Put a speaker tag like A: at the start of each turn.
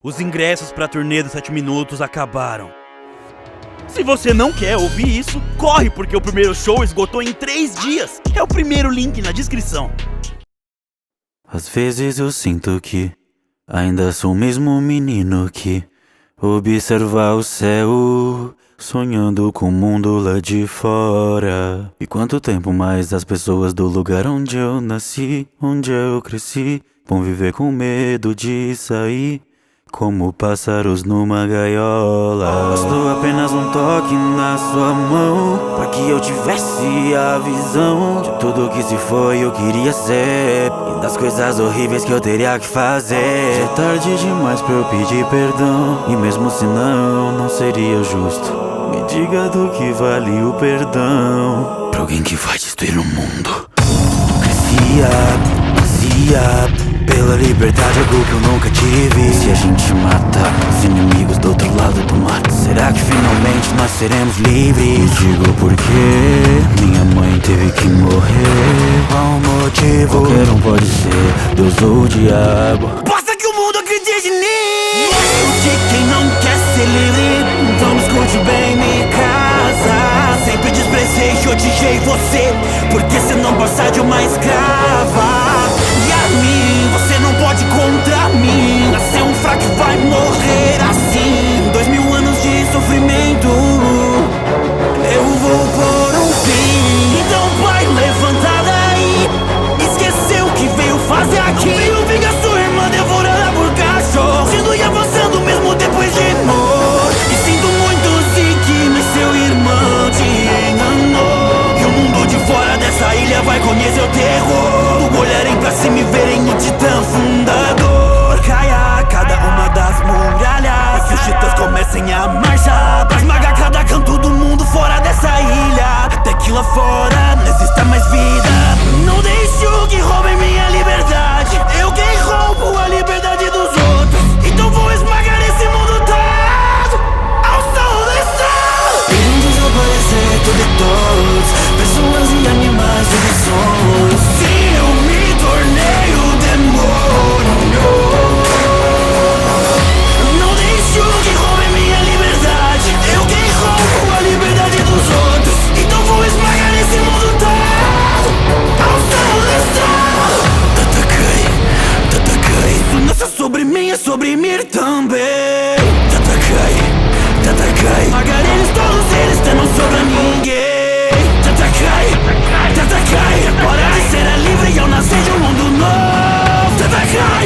A: Os ingressos para a turnê dos 7 minutos acabaram. Se você não quer ouvir isso, corre, porque o primeiro show esgotou em 3 dias. É o primeiro link na descrição.
B: Às vezes eu sinto que ainda sou o mesmo menino que observa o céu, sonhando com o mundo lá de fora. E quanto tempo mais as pessoas do lugar onde eu nasci, onde eu cresci, vão viver com medo de sair como pássaros numa gaiola. Bastou apenas um toque na sua mão pra que eu tivesse a visão de tudo que se foi eu queria ser, e das coisas horríveis que eu teria que fazer. Já é tarde demais pra eu pedir perdão, e mesmo se não seria justo. Me diga do que vale o perdão pra alguém que vai destruir o mundo. Crescia pela liberdade, algo que eu nunca tive. Se a gente matar os inimigos do outro lado do mar, será que finalmente nós seremos livres? Me digo por que minha mãe teve que morrer. Qual o motivo? Qualquer um pode ser, Deus ou o diabo.
A: Basta que o mundo acredite em mim. De quem não quer ser livre, então me escute bem, me casa. Sempre desprezei e odiei você, porque você não passa de uma escrava. E a mim, você não pode contra mim. Nascer um fraco e vai morrer assim. 2000 anos de sofrimento, eu vou pôr um fim. Então vai, levanta daí. Esqueceu o que veio fazer aqui. Veio vingar sua irmã devorada por cachorro, indo e avançando mesmo depois de morto. E sinto muito se que mas seu irmão te enganou. E o mundo de fora dessa ilha vai conhecer o terror. Olharem pra cima e verem o titã fundador. Caia cada uma das muralhas, que os titãs comecem a marchar pra esmagar cada canto do mundo fora dessa ilha, até que lá fora não exista mais vida. Não deixo que roubem minha liberdade. Eu quem roubo a liberdade dos outros, então vou esmagar esse mundo todo ao som do estralo.
B: Irem desaparecer tudo e todos, pessoas e animais e sons.
A: Sim, eu me tornei o demônio. Não deixo que roubem minha liberdade. Eu quem roubo a liberdade dos outros, então vou esmagar esse mundo todo ao som do estralo. Tatakai, isso não é só sobre mim, é sobre mim também. Tatakai, esmagar eles todos, eles não sobra ninguém. Tatakai, hora de ser livre e eu nascer de um mundo novo. Tatakai.